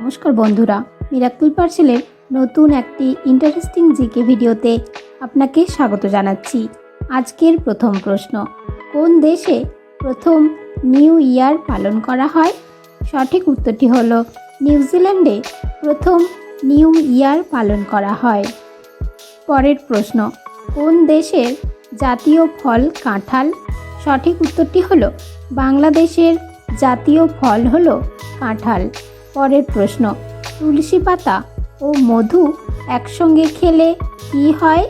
নমস্কার বন্ধুরা, মিরাক্কেল পার্সেলের নতুন একটি ইন্টারেস্টিং জিকে ভিডিওতে আপনাকে স্বাগত জানাচ্ছি। আজকের প্রথম প্রশ্ন, কোন দেশে প্রথম নিউ ইয়ার পালন করা হয়? সঠিক উত্তরটি হলো নিউজিল্যান্ডে প্রথম নিউ ইয়ার পালন করা হয়। পরের প্রশ্ন, কোন দেশের জাতীয় ফল কাঁঠাল? সঠিক উত্তরটি হলো বাংলাদেশের জাতীয় ফল হলো কাঁঠাল। পরের প্রশ্ন, তুলসী পাতা ও মধু একসঙ্গে খেলে কি হয়?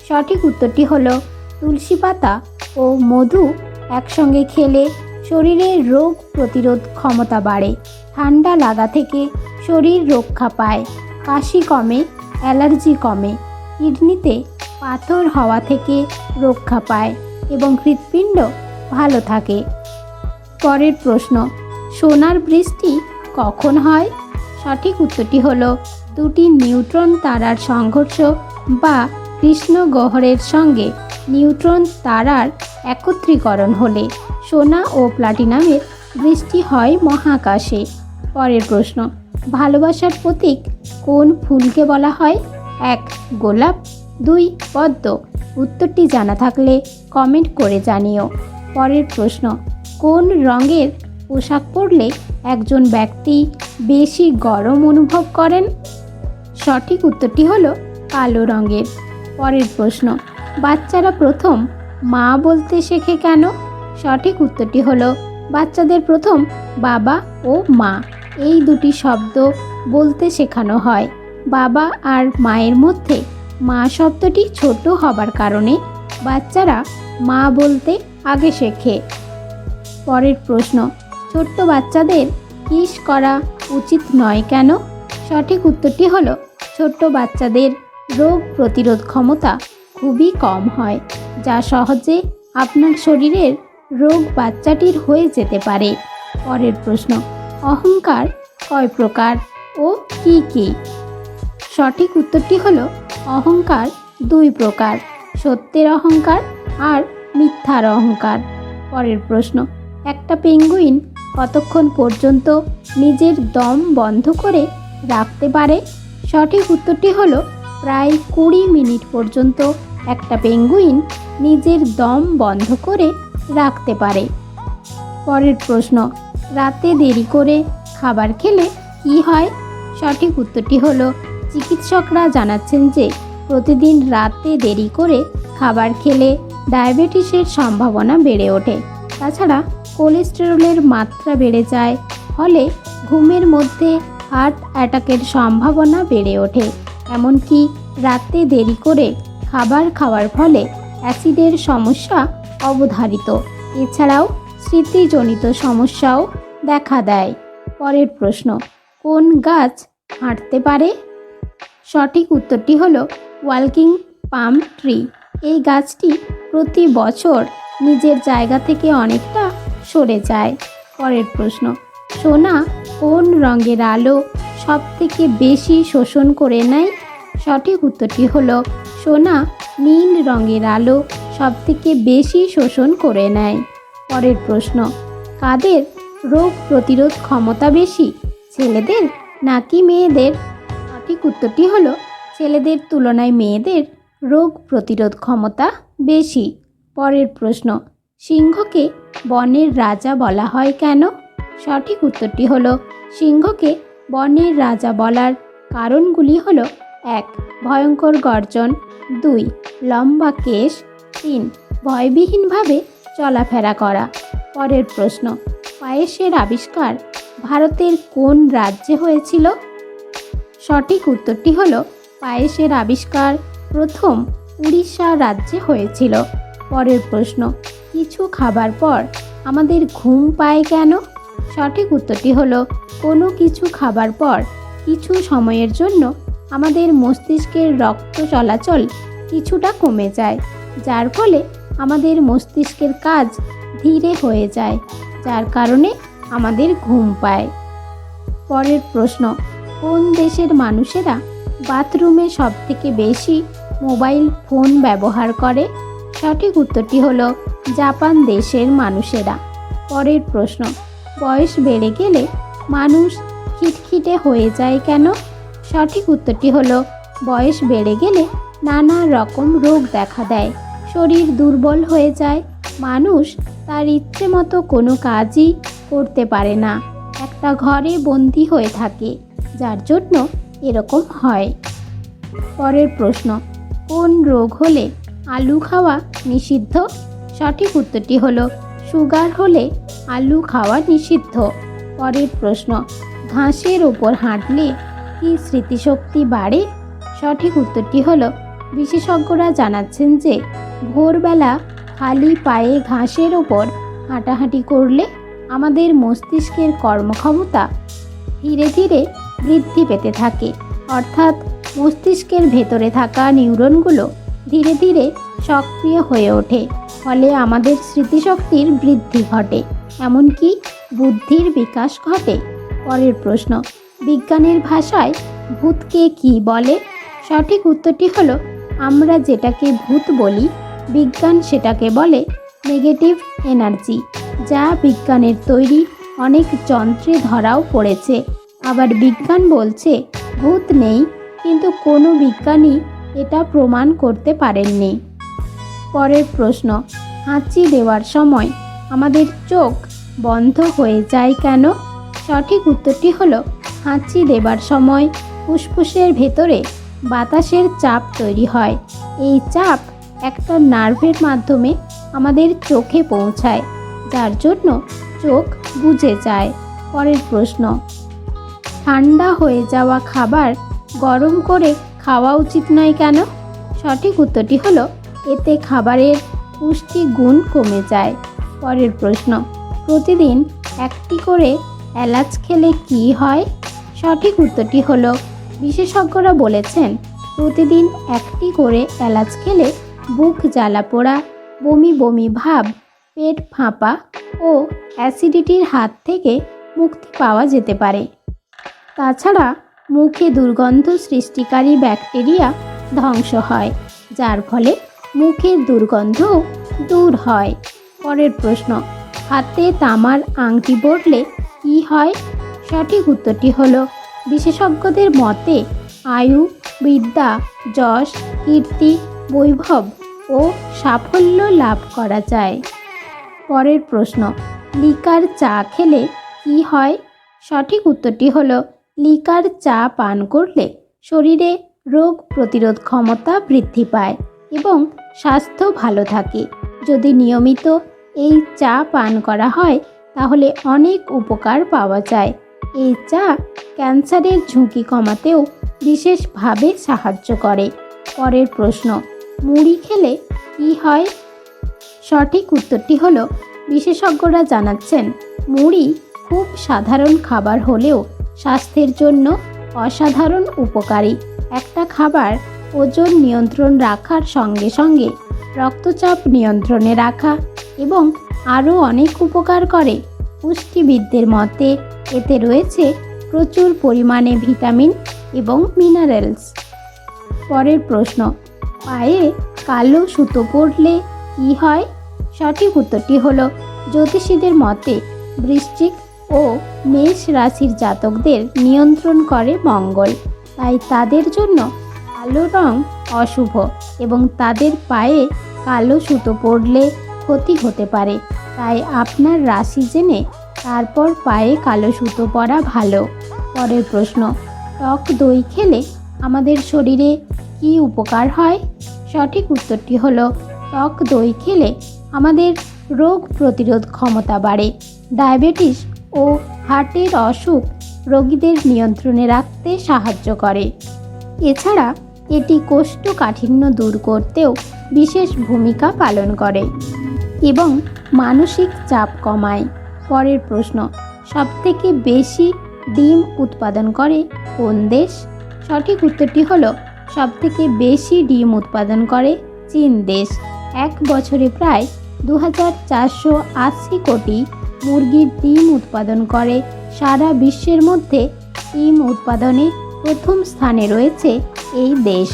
সঠিক উত্তরটি হলো তুলসী পাতা ও মধু একসঙ্গে খেলে শরীরের রোগ প্রতিরোধ ক্ষমতা বাড়ে, ঠান্ডা লাগা থেকে শরীর রক্ষা পায়, কাশি কমে, অ্যালার্জি কমে, কিডনিতে পাথর হওয়া থেকে রক্ষা পায় এবং হৃৎপিণ্ড ভালো থাকে। পরের প্রশ্ন, সোনার বৃষ্টি কখন হয়? সঠিক উত্তরটি হলো দুটি নিউট্রন তারার সংঘর্ষ বা কৃষ্ণগহ্বরের সঙ্গে নিউট্রন তারার একত্রীকরণ হলে সোনা ও প্লাটিনামের বৃষ্টি হয় মহাকাশে। পরের প্রশ্ন, ভালোবাসার প্রতীক কোন ফুলকে বলা হয়? 1. গোলাপ, 2. পদ্ম। উত্তরটি জানা থাকলে কমেন্ট করে জানিও। পরের প্রশ্ন, কোন রঙের পোশাক পরলে একজন ব্যক্তি বেশি গরম অনুভব করেন? সঠিক উত্তরটি হলো কালো রঙের। পরের প্রশ্ন, বাচ্চারা প্রথম মা বলতে শেখে কেন? সঠিক উত্তরটি হলো বাচ্চাদের প্রথম বাবা ও মা এই দুটি শব্দ বলতে শেখানো হয়। বাবা আর মায়ের মধ্যে মা শব্দটি ছোট হবার কারণে বাচ্চারা মা বলতে আগে শেখে। পরের প্রশ্ন, ছোট্ট বাচ্চাদের কিস করা উচিত নয় কেন? সঠিক উত্তরটি হলো ছোট্ট বাচ্চাদের রোগ প্রতিরোধ ক্ষমতা খুবই কম হয়, যা সহজে আপনার শরীরের রোগ বাচ্চাটির হয়ে যেতে পারে। পরের প্রশ্ন, অহংকার কয় প্রকার ও কি কি? সঠিক উত্তরটি হলো অহংকার 2 প্রকার, সত্যের অহংকার আর মিথ্যার অহংকার। পরের প্রশ্ন, একটা পেঙ্গুইন কতক্ষণ পর্যন্ত নিজের দম বন্ধ করে রাখতে পারে? সঠিক উত্তরটি হলো প্রায় 20 মিনিট পর্যন্ত একটা পেঙ্গুইন নিজের দম বন্ধ করে রাখতে পারে। পরের প্রশ্ন, রাতে দেরি করে খাবার খেলে কি হয়? সঠিক উত্তরটি হলো চিকিৎসকরা জানাচ্ছেন যে প্রতিদিন রাতে দেরি করে খাবার খেলে ডায়াবেটিসের সম্ভাবনা বেড়ে ওঠে। তাছাড়া কোলেস্টেরলের মাত্রা বেড়ে যায়, ফলে ঘুমের মধ্যে হার্ট অ্যাটাকের সম্ভাবনা বেড়ে ওঠে। এমনকি রাতে দেরি করে খাবার খাওয়ার ফলে অ্যাসিডের সমস্যা অবধারিত। এছাড়াও স্মৃতিজনিত সমস্যাও দেখা দেয়। পরের প্রশ্ন, কোন গাছ হাঁটতে পারে? সঠিক উত্তরটি হলো ওয়াকিং পাম ট্রি। এই গাছটি প্রতি বছর নিজের জায়গা থেকে অনেকটা সরে যায়। পরের প্রশ্ন, সোনা কোন রঙের আলো সব থেকে বেশি শোষণ করে নেয়? সঠিক উত্তরটি হলো সোনা নীল রঙের আলো সব থেকে বেশি শোষণ করে নেয়। পরের প্রশ্ন, কাদের রোগ প্রতিরোধ ক্ষমতা বেশি, ছেলেদের নাকি মেয়েদের? সঠিক উত্তরটি হলো ছেলেদের তুলনায় মেয়েদের রোগ প্রতিরোধ ক্ষমতা বেশি। পরের প্রশ্ন, সিংহকে বনের রাজা বলা হয় কেন? সঠিক উত্তরটি হলো সিংহকে বনের রাজা বলার কারণগুলি হলো 1. ভয়ঙ্কর গর্জন, 2. লম্বা কেশ, 3. ভয়বিহীনভাবে চলাফেরা করা। পরের প্রশ্ন, পায়েসের আবিষ্কার ভারতের কোন রাজ্যে হয়েছিল? সঠিক উত্তরটি হলো পায়েসের আবিষ্কার প্রথম উড়িষ্যা রাজ্যে হয়েছিল। পরের প্রশ্ন, কিছু খাবার পর আমাদের ঘুম পায় কেন? সঠিক উত্তরটি হলো কোনো কিছু খাবার পর কিছু সময়ের জন্য আমাদের মস্তিষ্কের রক্ত চলাচল কিছুটা কমে যায়, যার ফলে আমাদের মস্তিষ্কের কাজ ধীরে হয়ে যায়, যার কারণে আমাদের ঘুম পায়। পরের প্রশ্ন, কোন দেশের মানুষেরা বাথরুমে সবথেকে বেশি মোবাইল ফোন ব্যবহার করে? সঠিক উত্তরটি হলো জাপান দেশের মানুষেরা। পরের প্রশ্ন, বয়স বেড়ে গেলে মানুষ খিটখিটে হয়ে যায় কেন? সঠিক উত্তরটি হলো বয়স বেড়ে গেলে নানা রকম রোগ দেখা দেয়, শরীর দুর্বল হয়ে যায়, মানুষ তার ইচ্ছে মতো কোনো কাজই করতে পারে না, একটা ঘরে বন্দি হয়ে থাকে, যার জন্য এরকম হয়। পরের প্রশ্ন, কোন রোগ হলে আলু খাওয়া নিষিদ্ধ? সঠিক উত্তরটি হলো সুগার হলে আলু খাওয়া নিষিদ্ধ। পরের প্রশ্ন, ঘাসের ওপর হাঁটলে কি স্মৃতিশক্তি বাড়ে? সঠিক উত্তরটি হলো বিশেষজ্ঞরা জানাচ্ছেন যে ভোরবেলা খালি পায়ে ঘাসের ওপর হাঁটাহাঁটি করলে আমাদের মস্তিষ্কের কর্মক্ষমতা ধীরে ধীরে বৃদ্ধি পেতে থাকে, অর্থাৎ মস্তিষ্কের ভেতরে থাকা নিউরনগুলো ধীরে ধীরে সক্রিয় হয়ে ওঠে, ফলে আমাদের স্মৃতিশক্তির বৃদ্ধি ঘটে, এমনকি বুদ্ধির বিকাশ ঘটে। পরের প্রশ্ন, বিজ্ঞানের ভাষায় ভূতকে কি বলে? সঠিক উত্তরটি হলো আমরা যেটাকে ভূত বলি, বিজ্ঞান সেটাকে বলে নেগেটিভ এনার্জি, যা বিজ্ঞানের তৈরি অনেক যন্ত্রে ধরাও পড়েছে। আবার বিজ্ঞান বলছে ভূত নেই, কিন্তু কোনো বিজ্ঞানী এটা প্রমাণ করতে পারেননি। পরের প্রশ্ন, হাঁচি দেওয়ার সময় আমাদের চোখ বন্ধ হয়ে যায় কেন? সঠিক উত্তরটি হলো হাঁচি দেবার সময় ফুসফুসের ভেতরে বাতাসের চাপ তৈরি হয়। এই চাপ একটা নার্ভের মাধ্যমে আমাদের চোখে পৌঁছায়, যার জন্য চোখ বুজে যায়। পরের প্রশ্ন, ঠান্ডা হয়ে যাওয়া খাবার গরম করে খাওয়া উচিত নয় কেন? সঠিক উত্তরটি হলো এতে খাবারের পুষ্টি গুণ কমে যায়। পরের প্রশ্ন, প্রতিদিন একটি করে এলাচ খেলে কি হয়? সঠিক উত্তরটি হলো বিশেষজ্ঞরা বলেছেন প্রতিদিন একটি করে এলাচ খেলে বুক জ্বালা পোড়া, বমি বমি ভাব, পেট ফাঁপা ও অ্যাসিডিটির হাত থেকে মুক্তি পাওয়া যেতে পারে। তাছাড়া মুখে দুর্গন্ধ সৃষ্টিকারী ব্যাকটেরিয়া ধ্বংস হয়, যার ফলে মুখের দুর্গন্ধও দূর হয়। পরের প্রশ্ন, হাতে তামার আংটি পরলে কি হয়? সঠিক উত্তরটি হলো বিশেষজ্ঞদের মতে আয়ু, বিদ্যা, যশ, কীর্তি, বৈভব ও সাফল্য লাভ করা যায়। পরের প্রশ্ন, লিকার চা খেলে কি হয়? সঠিক উত্তরটি হলো লিকার চা পান করলে শরীরে রোগ প্রতিরোধ ক্ষমতা বৃদ্ধি পায় এবং স্বাস্থ্য ভালো থাকে। যদি নিয়মিত এই চা পান করা হয় তাহলে অনেক উপকার পাওয়া যায়। এই চা ক্যান্সারের ঝুঁকি কমাতেও বিশেষভাবে সাহায্য করে। পরের প্রশ্ন, মুড়ি খেলে কি হয়? সঠিক উত্তরটি হলো বিশেষজ্ঞরা জানাচ্ছেন মুড়ি খুব সাধারণ খাবার হলেও স্বাস্থ্যের জন্য অসাধারণ উপকারী একটা খাবার। ওজন নিয়ন্ত্রণ রাখার সঙ্গে সঙ্গে রক্তচাপ নিয়ন্ত্রণে রাখা এবং আরও অনেক উপকার করে। পুষ্টিবিদদের মতে এতে রয়েছে প্রচুর পরিমাণে ভিটামিন এবং মিনারেলস। পরের প্রশ্ন, পায়ে কালো সুতো পরলে কি হয়? সঠিক উত্তরটি হলো জ্যোতিষীদের মতে বৃশ্চিক ও মেষ রাশির জাতকদের নিয়ন্ত্রণ করে মঙ্গল, তাই তাদের জন্য কালো রং অশুভ এবং তাদের পায়ে কালো সুতো পরলে ক্ষতি হতে পারে। তাই আপনার রাশি জেনে তারপর পায়ে কালো সুতো পরা ভালো। পরের প্রশ্ন, টক দই খেলে আমাদের শরীরে কি উপকার হয়? সঠিক উত্তরটি হলো টক দই খেলে আমাদের রোগ প্রতিরোধ ক্ষমতা বাড়ে। ডায়াবেটিস ও হার্টের অসুখ রোগীদের নিয়ন্ত্রণে রাখতে সাহায্য করে। এছাড়া এটি কোষ্ঠকাঠিন্য দূর করতেও বিশেষ ভূমিকা পালন করে এবং মানসিক চাপ কমায়। পরের প্রশ্ন, সবথেকে বেশি ডিম উৎপাদন করে কোন দেশ? সঠিক উত্তরটি হলো সবথেকে বেশি ডিম উৎপাদন করে চীন দেশ। এক বছরে প্রায় 2480 কোটি মুরগির ডিম উৎপাদন করে। সারা বিশ্বের মধ্যে ডিম উৎপাদনে প্রথম স্থানে রয়েছে এই দেশ।